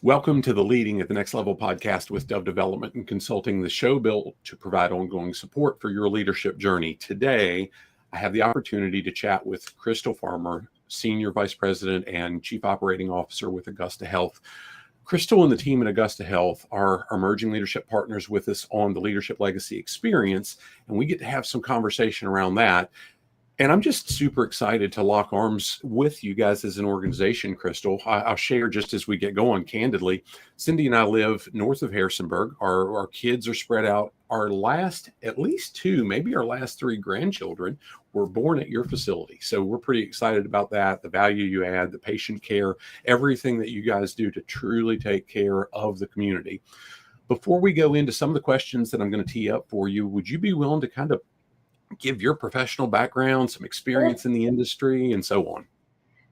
Welcome to the Leading at the Next Level podcast with Dove Development and Consulting, the show built to provide ongoing support for your leadership journey. Today, I have the opportunity to chat with Crystal Farmer, Senior Vice President and Chief Operating Officer with Augusta Health. Crystal and the team at Augusta Health are emerging leadership partners with us on the Leadership Legacy Experience, and we get to have some conversation around that. And I'm just super excited to lock arms with you guys as an organization, Crystal. I'll share just as we get going candidly. Cindy and I live north of Harrisonburg. Our kids are spread out. Our last, at least two, maybe our last three grandchildren were born at your facility. So we're pretty excited about that, the value you add, the patient care, everything that you guys do to truly take care of the community. Before we go into some of the questions that I'm going to tee up for you, would you be willing to kind of give your professional background, some experience in the industry, and so on?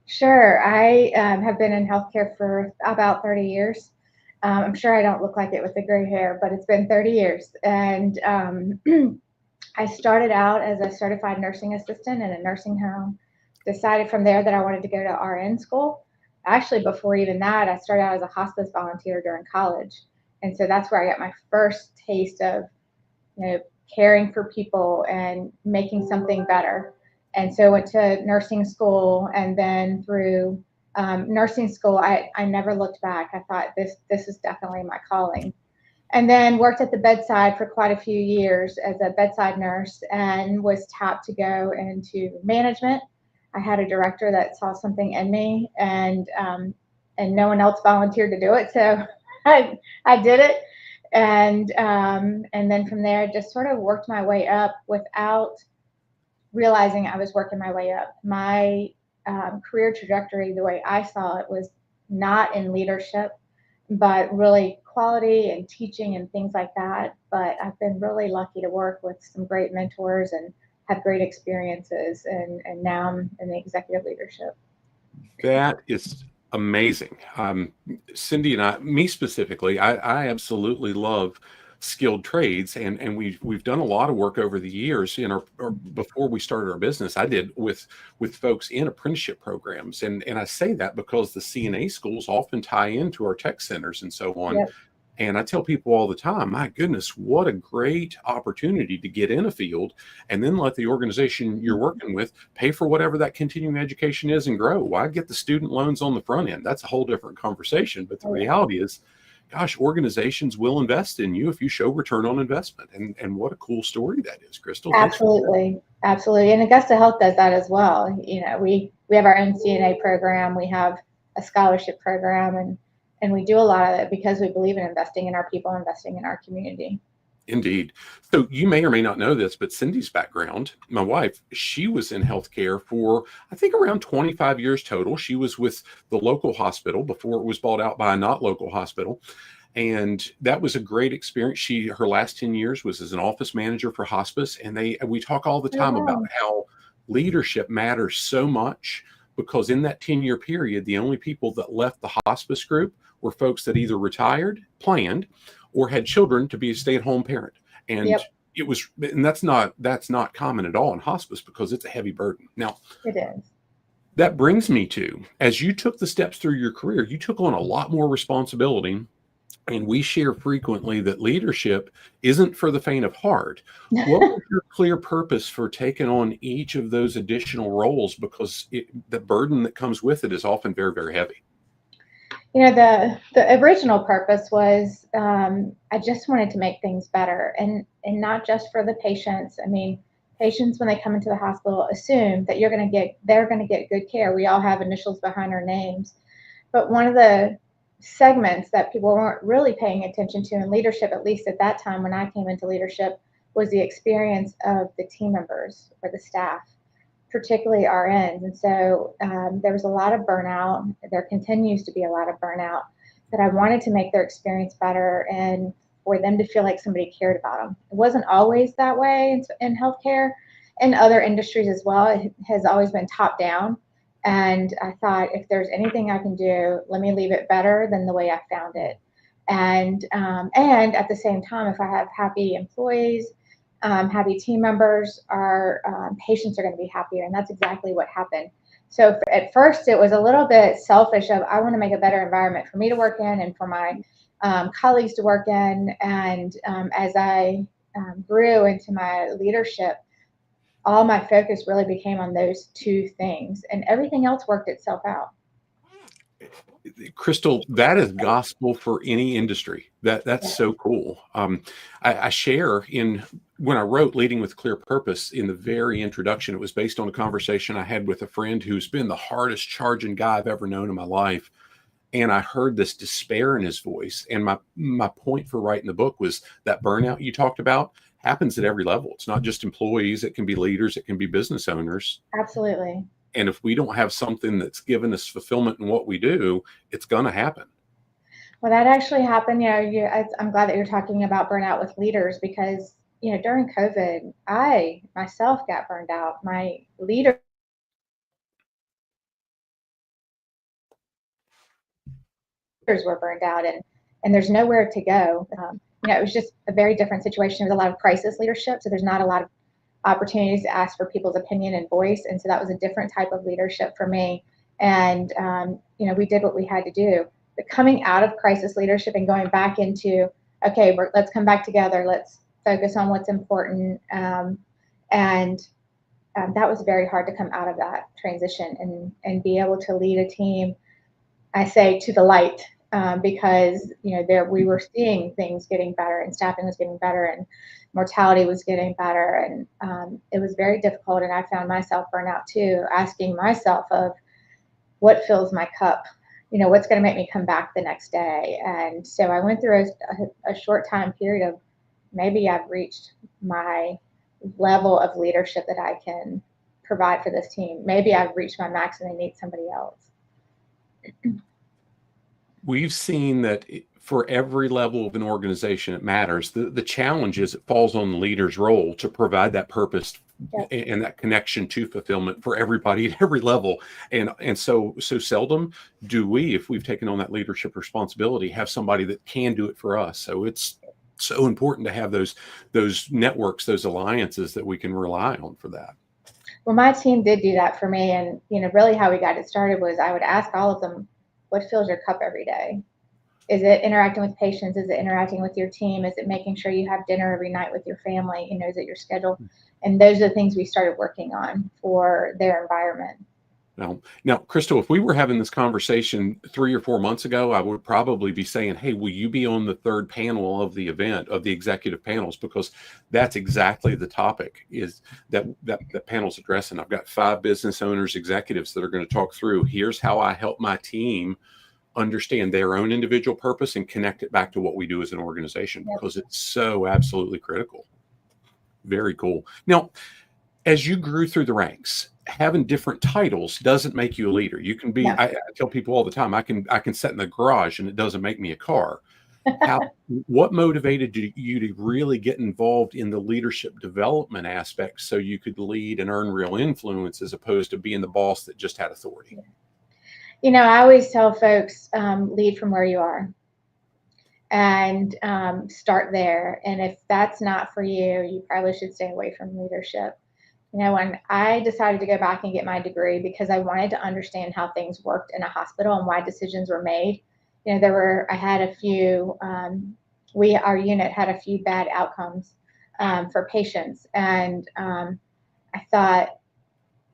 Sure. I have been in healthcare for about 30 years. I'm sure I don't look like it with the gray hair, but it's been 30 years. And I started out as a certified nursing assistant in a nursing home. Decided from there that I wanted to go to RN school. Actually, before even that, I started out as a hospice volunteer during college. And so that's where I got my first taste of, caring for people and making something better. And so I went to nursing school, and then through nursing school, I never looked back. I thought this is definitely my calling. And then worked at the bedside for quite a few years as a bedside nurse and was tapped to go into management. I had a director that saw something in me, and no one else volunteered to do it. So I did it. And then from there, just sort of worked my way up without realizing I was working my way up. My career trajectory, the way I saw it, was not in leadership, but really quality and teaching and things like that. But I've been really lucky to work with some great mentors and have great experiences. And now I'm in the executive leadership. That is amazing. Cindy and I, me specifically, I absolutely love skilled trades, and we've done a lot of work over the years. Or before we started our business, I did with folks in apprenticeship programs, and I say that because the CNA schools often tie into our tech centers and so on. Yep. And I tell people all the time, my goodness, what a great opportunity to get in a field and then let the organization you're working with pay for whatever that continuing education is and grow. Why get the student loans on the front end? That's a whole different conversation. But the reality is, gosh, organizations will invest in you if you show return on investment. And what a cool story that is, Crystal. Absolutely. Absolutely. And Augusta Health does that as well. We have our own CNA program. We have a scholarship program, and we do a lot of it because we believe in investing in our people, investing in our community. Indeed. So you may or may not know this, but Cindy's background, my wife, she was in healthcare for, I think, around 25 years total. She was with the local hospital before it was bought out by a not local hospital. And that was a great experience. Her last 10 years was as an office manager for hospice. And we talk all the time about how leadership matters so much, because in that 10-year period, the only people that left the hospice group were folks that either retired, planned, or had children to be a stay-at-home parent. And that's not common at all in hospice because it's a heavy burden. Now, it is. That brings me to, as you took the steps through your career, you took on a lot more responsibility. And we share frequently that leadership isn't for the faint of heart. What was your clear purpose for taking on each of those additional roles? Because the burden that comes with it is often very, very heavy. The original purpose was I just wanted to make things better, and not just for the patients. I mean, patients, when they come into the hospital, assume that they're going to get good care. We all have initials behind our names. But one of the segments that people weren't really paying attention to in leadership, at least at that time when I came into leadership, was the experience of the team members or the staff, particularly RNs. And so there was a lot of burnout. There continues to be a lot of burnout, that I wanted to make their experience better and for them to feel like somebody cared about them. It wasn't always that way in healthcare and other industries as well. It has always been top down. And I thought, if there's anything I can do, let me leave it better than the way I found it. And at the same time, if I have happy employees happy team members, our patients are going to be happier. And that's exactly what happened. So at first it was a little bit selfish of, I want to make a better environment for me to work in and for my colleagues to work in. And as I grew into my leadership, all my focus really became on those two things, and everything else worked itself out. Crystal, that is gospel for any industry. That's so cool. I share in when I wrote Leading with Clear Purpose in the very introduction, it was based on a conversation I had with a friend who's been the hardest charging guy I've ever known in my life. And I heard this despair in his voice. And my point for writing the book was that burnout you talked about happens at every level. It's not just employees. It can be leaders. It can be business owners. Absolutely. And if we don't have something that's given us fulfillment in what we do, it's going to happen. Well, that actually happened. I'm glad that you're talking about burnout with leaders, because, during COVID, I myself got burned out. My leaders were burned out, and there's nowhere to go. It was just a very different situation. There's a lot of crisis leadership, so there's not a lot of opportunities to ask for people's opinion and voice. And so that was a different type of leadership for me. And, we did what we had to do. But coming out of crisis leadership and going back into, okay, let's come back together. Let's focus on what's important. And that was very hard to come out of that transition and be able to lead a team, I say, to the light, because we were seeing things getting better, and staffing was getting better, and mortality was getting better, and it was very difficult. And I found myself burnt out too, asking myself of what fills my cup, what's going to make me come back the next day. And so I went through a short time period of, maybe I've reached my level of leadership that I can provide for this team. Maybe I've reached my max and I need somebody else. We've seen that for every level of an organization, it matters. The challenge is it falls on the leader's role to provide that purpose and that connection to fulfillment for everybody at every level. And so seldom do we, if we've taken on that leadership responsibility, have somebody that can do it for us. So it's so important to have those networks, those alliances that we can rely on for that. Well, my team did do that for me. And, really how we got it started was I would ask all of them, what fills your cup every day? Is it interacting with patients? Is it interacting with your team? Is it making sure you have dinner every night with your family? Is it your schedule? And those are the things we started working on for their environment. Now, Crystal, if we were having this conversation 3 or 4 months ago, I would probably be saying, hey, will you be on the third panel of the event, of the executive panels? Because that's exactly the topic is that panel's addressing. I've got 5 business owners, executives that are going to talk through, here's how I help my team understand their own individual purpose and connect it back to what we do as an organization, because it's so absolutely critical. Very cool. Now, as you grew through the ranks, having different titles doesn't make you a leader. You can be, I tell people all the time, I can sit in the garage and it doesn't make me a car. What motivated you to really get involved in the leadership development aspect so you could lead and earn real influence as opposed to being the boss that just had authority? I always tell folks, lead from where you are and start there. And if that's not for you, you probably should stay away from leadership. When I decided to go back and get my degree because I wanted to understand how things worked in a hospital and why decisions were made, I had a few, our unit had a few bad outcomes for patients. And I thought,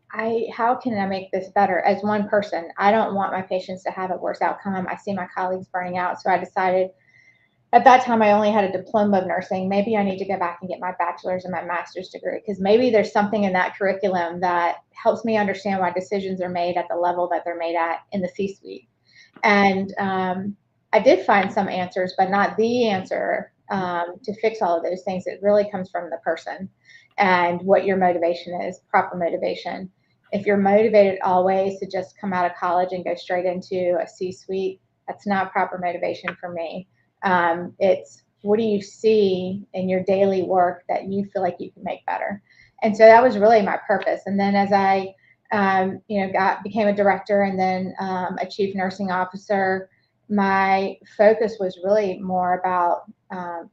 how can I make this better as one person? I don't want my patients to have a worse outcome. I see my colleagues burning out. So I decided at that time, I only had a diploma of nursing. Maybe I need to go back and get my bachelor's and my master's degree, because maybe there's something in that curriculum that helps me understand why decisions are made at the level that they're made at in the C-suite. And I did find some answers, but not the answer to fix all of those things. It really comes from the person and what your motivation is, proper motivation. If you're motivated always to just come out of college and go straight into a C-suite, that's not proper motivation for me. It's what do you see in your daily work that you feel like you can make better? And so that was really my purpose. And then as I, became a director and then a chief nursing officer, my focus was really more about,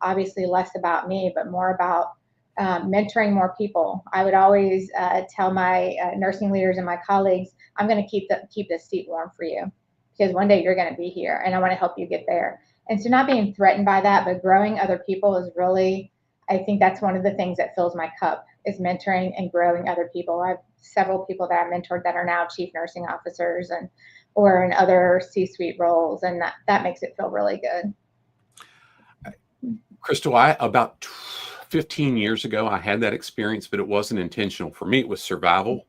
obviously less about me, but more about mentoring more people. I would always tell my nursing leaders and my colleagues, I'm going to keep this seat warm for you, because one day you're going to be here and I want to help you get there. And so not being threatened by that, but growing other people is really, I think that's one of the things that fills my cup, is mentoring and growing other people. I have several people that I mentored that are now chief nursing officers or in other C-suite roles, and that makes it feel really good. Crystal, about 15 years ago, I had that experience, but it wasn't intentional. For me, it was survival,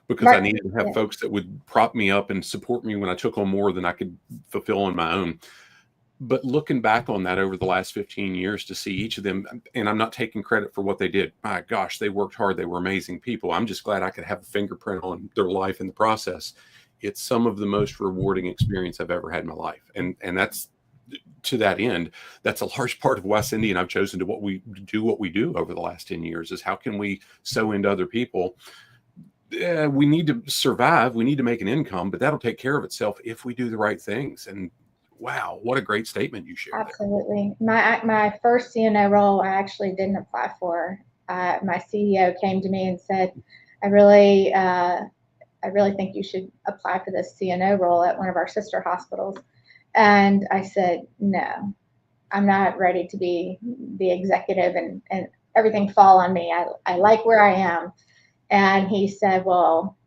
because I needed to have folks that would prop me up and support me when I took on more than I could fulfill on my own. But looking back on that over the last 15 years, to see each of them, and I'm not taking credit for what they did. My gosh, they worked hard. They were amazing people. I'm just glad I could have a fingerprint on their life in the process. It's some of the most rewarding experience I've ever had in my life. And that's, to that end, that's a large part of why Cindy and I've chosen to what we do over the last 10 years, is how can we sow into other people? We need to survive. We need to make an income, but that'll take care of itself if we do the right things. And wow, what a great statement you shared. Absolutely. My first CNO role, I actually didn't apply for. My CEO came to me and said, I really think you should apply for this CNO role at one of our sister hospitals. And I said, no, I'm not ready to be the executive and everything fall on me. I like where I am. And he said, well,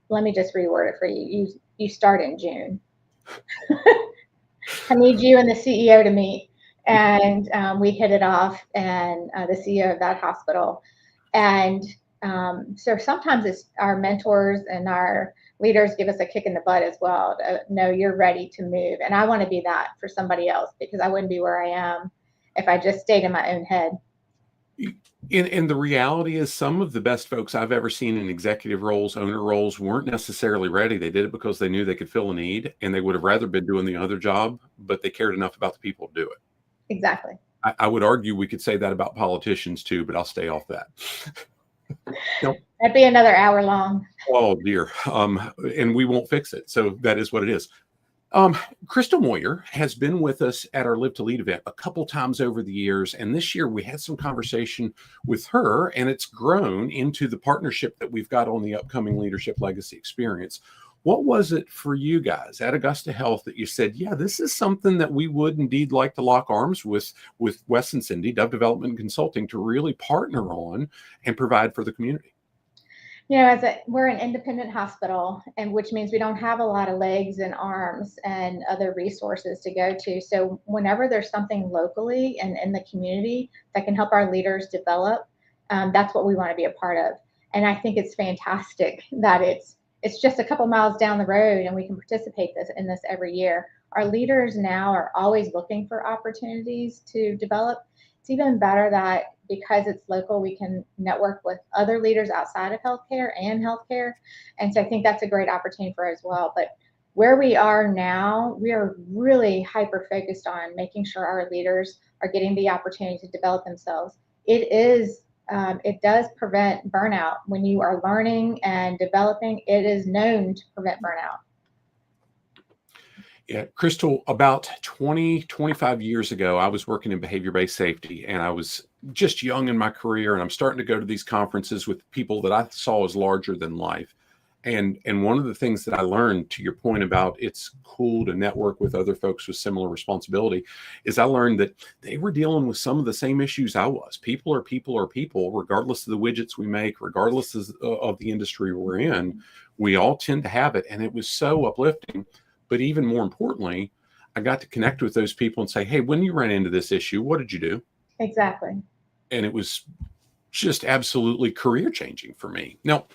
let me just reword it for you. You start in June. I need you and the CEO to meet. And we hit it off, and the CEO of that hospital. And so sometimes it's our mentors and our leaders give us a kick in the butt as well. No, you're ready to move. And I want to be that for somebody else, because I wouldn't be where I am if I just stayed in my own head. And the reality is, some of the best folks I've ever seen in executive roles, owner roles, weren't necessarily ready. They did it because they knew they could fill a need, and they would have rather been doing the other job, but they cared enough about the people to do it. Exactly. I would argue we could say that about politicians too, but I'll stay off that. Nope. That'd be another hour long. Oh dear. And we won't fix it. So that is what it is. Crystal Moyer has been with us at our Live to Lead event a couple times over the years. And this year we had some conversation with her, and it's grown into the partnership that we've got on the upcoming Leadership Legacy Experience. What was it for you guys at Augusta Health that you said, yeah, this is something that we would indeed like to lock arms with Wes and Cindy, Dove Development and Consulting, to really partner on and provide for the community? You know, we're an independent hospital, and which means we don't have a lot of legs and arms and other resources to go to. So whenever there's something locally and in the community that can help our leaders develop, that's what we want to be a part of. And I think it's fantastic that it's just a couple miles down the road and we can participate in this every year. Our leaders now are always looking for opportunities to develop. It's even better that because it's local, we can network with other leaders outside of healthcare and healthcare. And so I think that's a great opportunity for us as well. But where we are now, we are really hyper focused on making sure our leaders are getting the opportunity to develop themselves. It does prevent burnout. When you are learning and developing, it is known to prevent burnout. Yeah, Crystal, about 25 years ago, I was working in behavior-based safety, and I was just young in my career, and I'm starting to go to these conferences with people that I saw as larger than life. And one of the things that I learned, to your point about it's cool to network with other folks with similar responsibility, is I learned that they were dealing with some of the same issues I was. People are people, regardless of the widgets we make, regardless of the industry we're in. We all tend to have it, and it was so uplifting. But even more importantly, I got to connect with those people and say, hey, when you ran into this issue, what did you do? Exactly. And it was just absolutely career changing for me. Now,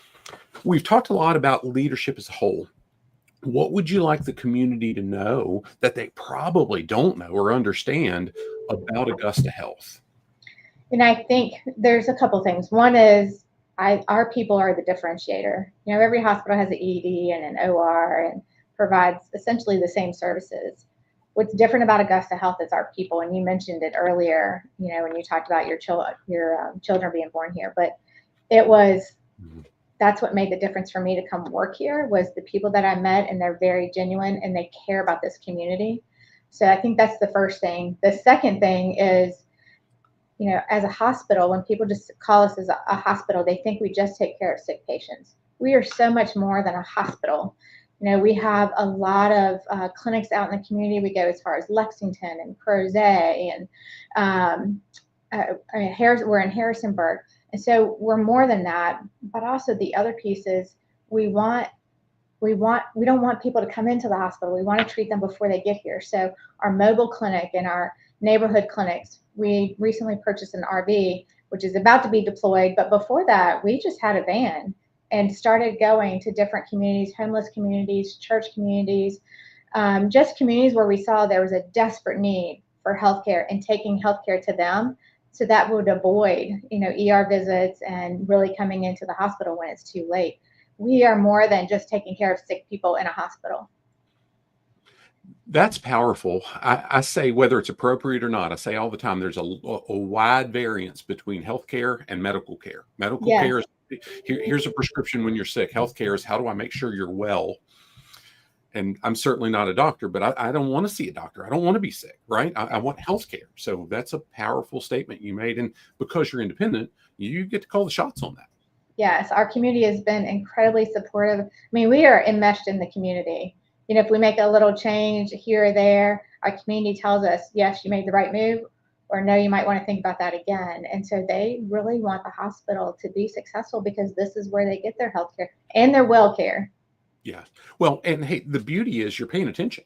we've talked a lot about leadership as a whole. What would you like the community to know that they probably don't know or understand about Augusta Health? And I think there's a couple things. One is our people are the differentiator. You know, every hospital has an ED and an OR and provides essentially the same services. What's different about Augusta Health is our people, and you mentioned it earlier, you know, when you talked about your children being born here, but it was, that's what made the difference for me to come work here, was the people that I met, and they're very genuine and they care about this community. So I think that's the first thing. The second thing is as a hospital, when people just call us as a hospital, they think we just take care of sick patients. We are so much more than a hospital. We have a lot of clinics out in the community. We go as far as Lexington and Crozet, and we're in Harrisonburg. And so we're more than that. But also the other piece is we don't want people to come into the hospital. We want to treat them before they get here. So our mobile clinic and our neighborhood clinics, we recently purchased an RV, which is about to be deployed. But before that, we just had a van and started going to different communities, homeless communities, church communities, just communities where we saw there was a desperate need for healthcare, and taking healthcare to them. So that would avoid, ER visits and really coming into the hospital when it's too late. We are more than just taking care of sick people in a hospital. That's powerful. I say, whether it's appropriate or not, I say all the time, there's a wide variance between healthcare and medical care. Medical Yes. care is, here's a prescription when you're sick. Healthcare is, how do I make sure you're well? And I'm certainly not a doctor, but I don't want to see a doctor. I don't want to be sick, right? I want healthcare. So that's a powerful statement you made. And because you're independent, you get to call the shots on that. Yes, our community has been incredibly supportive. I mean, we are enmeshed in the community. If we make a little change here or there, our community tells us, yes, you made the right move, or no, you might want to think about that again. And so they really want the hospital to be successful, because this is where they get their health care and their well care. Yeah. Well, and hey, the beauty is you're paying attention,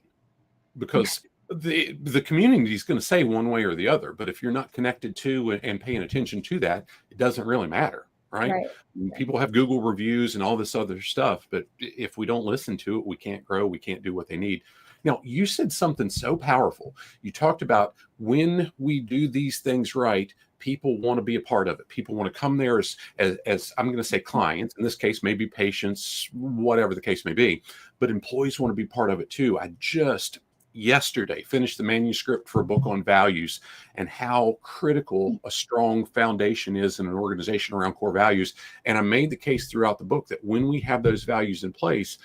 because the community is going to say one way or the other. But if you're not connected to and paying attention to that, it doesn't really matter. Right? People have Google reviews and all this other stuff, but if we don't listen to it, we can't grow. We can't do what they need. Now, you said something so powerful. You talked about, when we do these things right, people want to be a part of it. People want to come there as I'm going to say clients, in this case, maybe patients, whatever the case may be, but employees want to be part of it too. I just yesterday finished the manuscript for a book on values, and how critical a strong foundation is in an organization around core values. And I made the case throughout the book that when we have those values in place,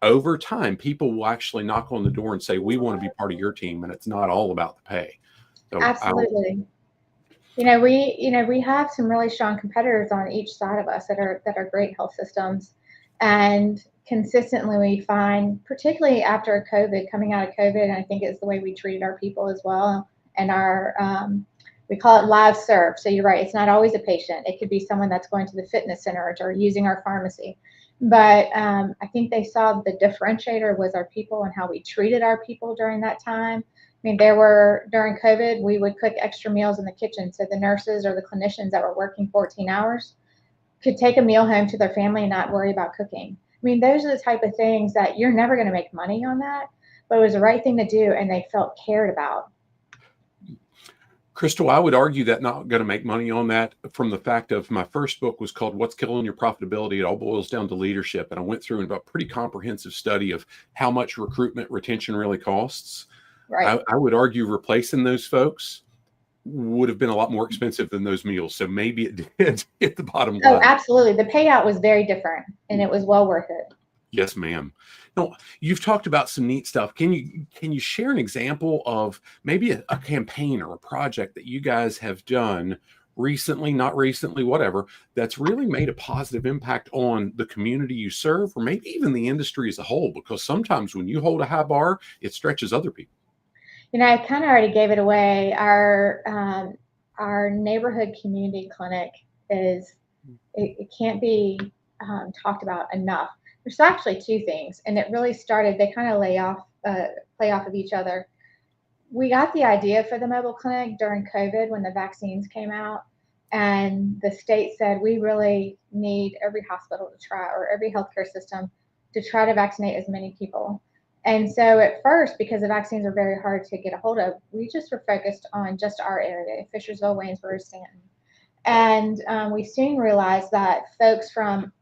over time, people will actually knock on the door and say, we want to be part of your team. And it's not all about the pay. So absolutely. We have some really strong competitors on each side of us that are great health systems. And consistently we find, particularly after COVID, coming out of COVID, and I think it's the way we treated our people as well. And we call it live serve. So you're right, it's not always a patient. It could be someone that's going to the fitness center or using our pharmacy. But I think they saw the differentiator was our people and how we treated our people during that time. I mean, during COVID, we would cook extra meals in the kitchen. So the nurses or the clinicians that were working 14 hours could take a meal home to their family and not worry about cooking. I mean, those are the type of things that you're never going to make money on that, but it was the right thing to do, and they felt cared about. Crystal, I would argue that not going to make money on that, from the fact of, my first book was called What's Killing Your Profitability? It all boils down to leadership. And I went through a pretty comprehensive study of how much recruitment retention really costs. Right. I would argue replacing those folks would have been a lot more expensive than those meals. So maybe it did hit the bottom line. Oh, absolutely. The payout was very different, and it was well worth it. Yes, ma'am. Now, you've talked about some neat stuff. Can you share an example of maybe a campaign or a project that you guys have done recently, not recently, whatever, that's really made a positive impact on the community you serve, or maybe even the industry as a whole? Because sometimes when you hold a high bar, it stretches other people. I kind of already gave it away. Our neighborhood community clinic it can't be talked about enough. There's actually two things, and it really started, they kind of play off of each other. We got the idea for the mobile clinic during COVID when the vaccines came out, and the state said, we really need every hospital to try, or every healthcare system to try to vaccinate as many people. And so at first, because the vaccines are very hard to get a hold of, we just were focused on just our area, Fishersville, Waynesboro, Stanton. And we soon realized that folks from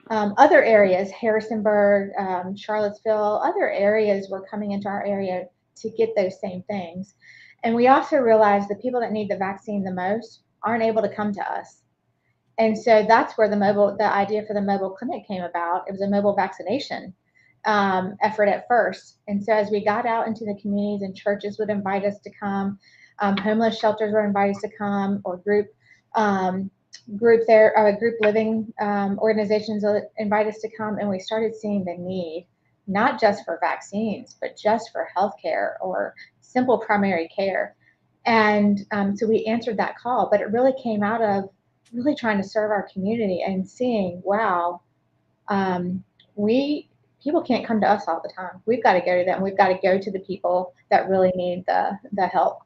other areas, Harrisonburg, Charlottesville, other areas were coming into our area to get those same things. And we also realized the people that need the vaccine the most aren't able to come to us. And so that's where the idea for the mobile clinic came about. It was a mobile vaccination effort at first. And so as we got out into the communities, and churches would invite us to come, Homeless shelters were invited to come, or group living organizations invite us to come, and we started seeing the need, not just for vaccines, but just for healthcare or simple primary care. And so we answered that call, but it really came out of really trying to serve our community and seeing, wow, people can't come to us all the time. We've got to go to them. We've got to go to the people that really need the help.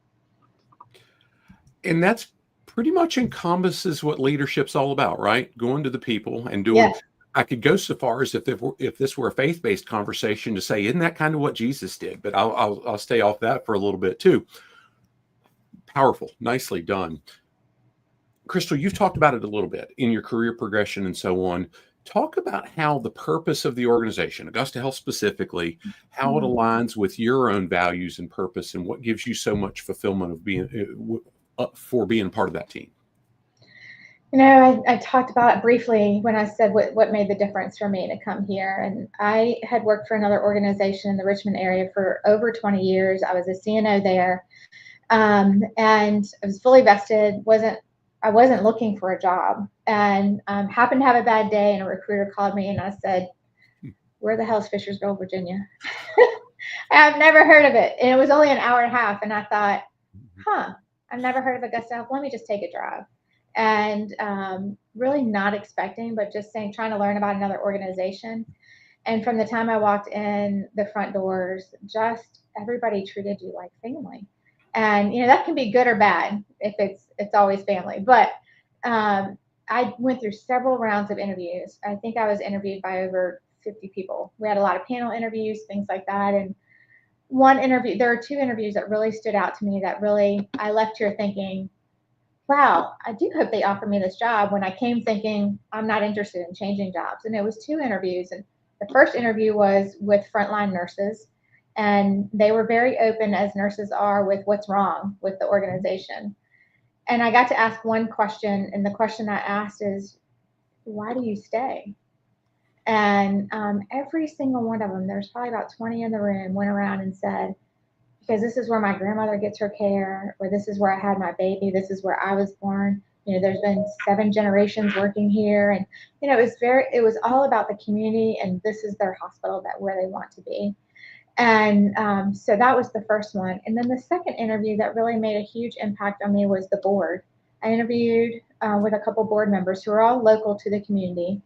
And that's pretty much encompasses what leadership's all about, right? Going to the people and doing. Yes. I could go so far as if this were a faith-based conversation to say, isn't that kind of what Jesus did? But I'll stay off that for a little bit too. Powerful, nicely done. Crystal, you've talked about it a little bit in your career progression and so on. Talk about how the purpose of the organization, Augusta Health specifically, how it aligns with your own values and purpose, and what gives you so much fulfillment of being part of that team. You know, I talked about it briefly when I said what made the difference for me to come here. And I had worked for another organization in the Richmond area for over 20 years. I was a CNO there, and I was fully vested. I wasn't looking for a job, and happened to have a bad day, and a recruiter called me, and I said, "Where the hell's Fishersville, Virginia?" I've never heard of it, and it was only an hour and a half, and I thought, I've never heard of Augusta Health. Let me just take a drive. And really not expecting, but just trying to learn about another organization. And from the time I walked in the front doors, just everybody treated you like family. And that can be good or bad if it's always family. But I went through several rounds of interviews. I think I was interviewed by over 50 people. We had a lot of panel interviews, things like that. And there are 2 interviews that really stood out to me that really I left here thinking, wow, I do hope they offer me this job, when I came thinking I'm not interested in changing jobs. And it was 2 interviews. And the first interview was with frontline nurses, and they were very open, as nurses are, with what's wrong with the organization. And I got to ask one question, and the question I asked is, why do you stay? And every single one of them, there's probably about 20 in the room, went around and said, because this is where my grandmother gets her care, or this is where I had my baby, this is where I was born. There's been 7 generations working here. And, it was all about the community, and this is their hospital, where they want to be. And so that was the first one. And then the second interview that really made a huge impact on me was the board. I interviewed with a couple board members who are all local to the community.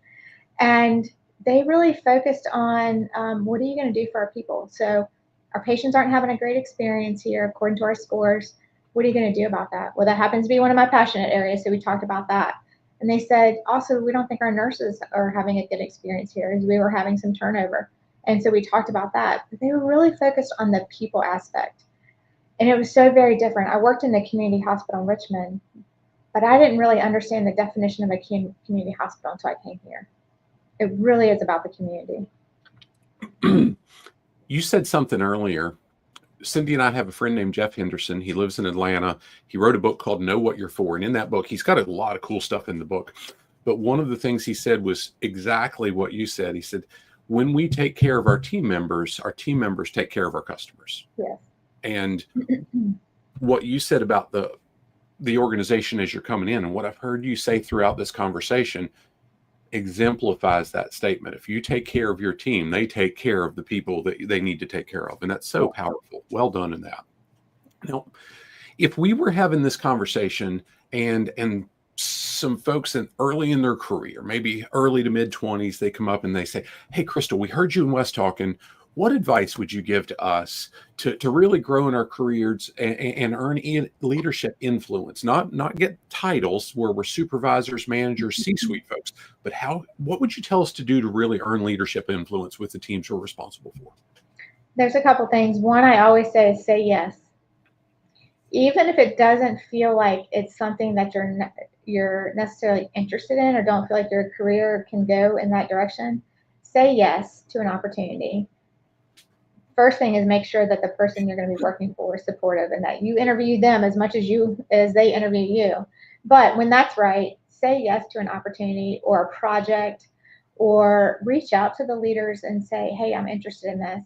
And they really focused on what are you going to do for our people? So our patients aren't having a great experience here, according to our scores. What are you going to do about that? Well, that happens to be one of my passionate areas, so we talked about that. And they said, also, we don't think our nurses are having a good experience here, as we were having some turnover. And so we talked about that. But they were really focused on the people aspect. And it was so very different. I worked in the community hospital in Richmond, but I didn't really understand the definition of a community hospital until I came here. It really is about the community. You said something earlier. Cindy and I have a friend named Jeff Henderson. He lives in Atlanta. He wrote a book called Know What You're For. And in that book, he's got a lot of cool stuff in the book. But one of the things he said was exactly what you said. He said, when we take care of our team members take care of our customers. Yes. And what you said about the organization as you're coming in, and what I've heard you say throughout this conversation, exemplifies that statement. If you take care of your team, they take care of the people that they need to take care of. And that's so powerful. Well done in that. Now, if we were having this conversation and some folks early in their career, maybe early to mid 20s, they come up and they say, hey, Crystal, we heard you and Wes talking. What advice would you give to us to really grow in our careers and earn leadership influence? Not get titles where we're supervisors, managers, C-suite folks, but what would you tell us to do to really earn leadership influence with the teams we're responsible for? There's a couple things. One, I always say yes. Even if it doesn't feel like it's something that you're necessarily interested in, or don't feel like your career can go in that direction, say yes to an opportunity. First thing is make sure that the person you're going to be working for is supportive, and that you interview them as much as they interview you. But when that's right, say yes to an opportunity or a project, or reach out to the leaders and say, hey, I'm interested in this.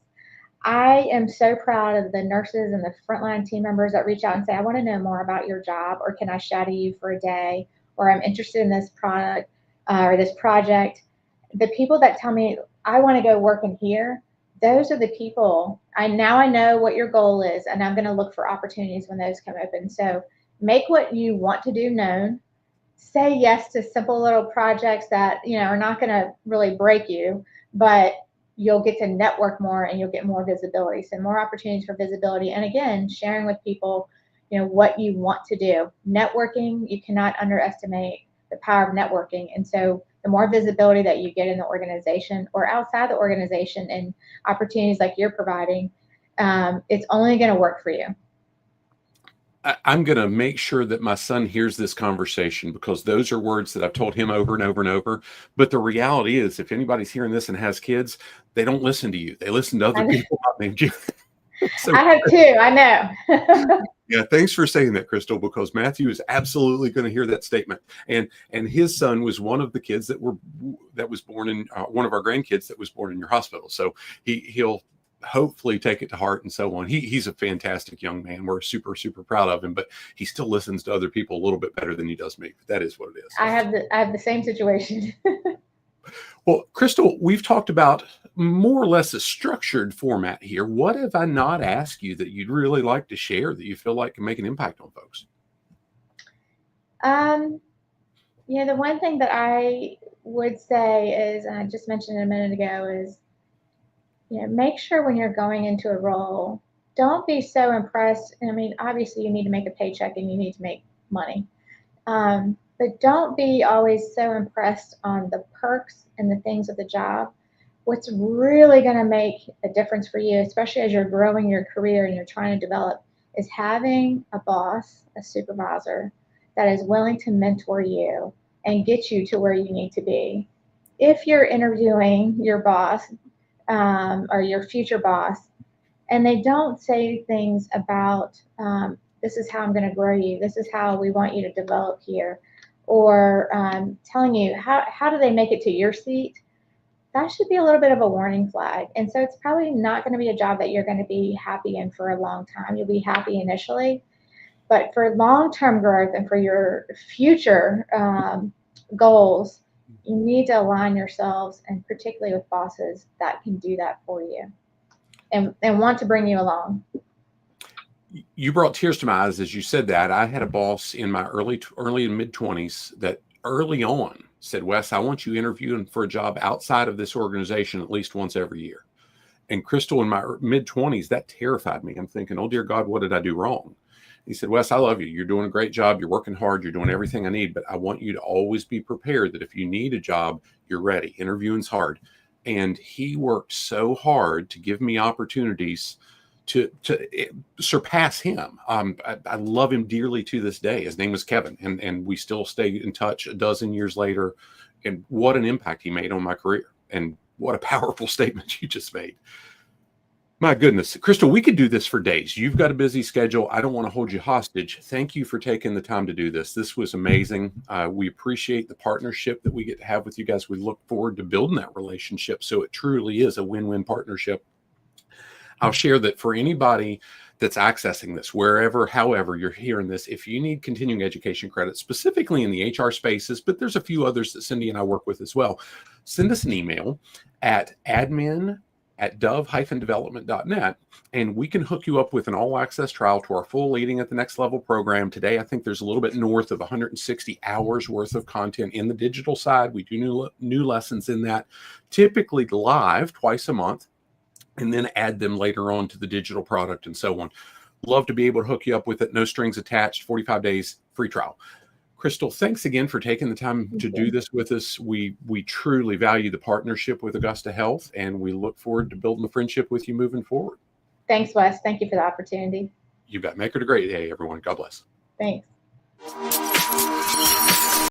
I am so proud of the nurses and the frontline team members that reach out and say, I want to know more about your job, or can I shadow you for a day, or I'm interested in this product or this project. The people that tell me, I want to go work in here, those are the people. I know what your goal is, and I'm going to look for opportunities when those come open. So make what you want to do known. Say yes to simple little projects that are not going to really break you, but you'll get to network more and you'll get more visibility. So more opportunities for visibility, and again, sharing with people what you want to do. Networking, you cannot underestimate the power of networking. And so the more visibility that you get in the organization or outside the organization and opportunities like you're providing, it's only going to work for you. I'm going to make sure that my son hears this conversation, because those are words that I've told him over and over and over. But the reality is, if anybody's hearing this and has kids, they don't listen to you. They listen to other people not named you. So, I have two. I know. Yeah, thanks for saying that, Crystal, because Matthew is absolutely going to hear that statement. And his son was one of the kids that was born in one of our grandkids that was born in your hospital. So he'll hopefully take it to heart and so on. He's a fantastic young man. We're super, super proud of him, but he still listens to other people a little bit better than he does me. But that is what it is. I have the same situation. Well, Crystal, we've talked about more or less a structured format here. What have I not asked you that you'd really like to share that you feel like can make an impact on folks? The one thing that I would say is, and I just mentioned a minute ago, is make sure when you're going into a role, don't be so impressed. I mean, obviously you need to make a paycheck and you need to make money. But don't be always so impressed on the perks and the things of the job. What's really going to make a difference for you, especially as you're growing your career and you're trying to develop, is having a boss, a supervisor that is willing to mentor you and get you to where you need to be. If you're interviewing your boss or your future boss, and they don't say things about, this is how I'm going to grow you, this is how we want you to develop here, or telling you how do they make it to your seat, that should be a little bit of a warning flag. And so it's probably not going to be a job that you're going to be happy in for a long time. You'll be happy initially, but for long-term growth and for your future goals, you need to align yourselves, and particularly with bosses that can do that for you and want to bring you along. You brought tears to my eyes as you said that. I had a boss in my early and mid-20s that early on said, Wes, I want you interviewing for a job outside of this organization at least once every year. And Crystal, in my mid-20s, that terrified me. I'm thinking, oh, dear God, what did I do wrong? He said, Wes, I love you. You're doing a great job. You're working hard. You're doing everything I need. But I want you to always be prepared that if you need a job, you're ready. Interviewing's hard. And he worked so hard to give me opportunities to surpass him. I love him dearly to this day. His name was Kevin, and we still stay in touch a dozen years later. And what an impact he made on my career. And what a powerful statement you just made. My goodness, Crystal, we could do this for days. You've got a busy schedule. I don't want to hold you hostage. Thank you for taking the time to do this. This was amazing. We appreciate the partnership that we get to have with you guys. We look forward to building that relationship, so it truly is a win-win partnership. I'll share that for anybody that's accessing this, wherever, however you're hearing this, if you need continuing education credit, specifically in the HR spaces, but there's a few others that Cindy and I work with as well, send us an email at admin@dove-development.net, and we can hook you up with an all-access trial to our full Leading at the Next Level program. Today, I think there's a little bit north of 160 hours worth of content in the digital side. We do new lessons in that, typically live twice a month, and then add them later on to the digital product and so on. Love to be able to hook you up with it. No strings attached, 45 days free trial. Crystal, thanks again for taking the time to do this with us. We truly value the partnership with Augusta Health, and we look forward to building the friendship with you moving forward. Thanks, Wes. Thank you for the opportunity. You bet. Make it a great day, everyone. God bless. Thanks.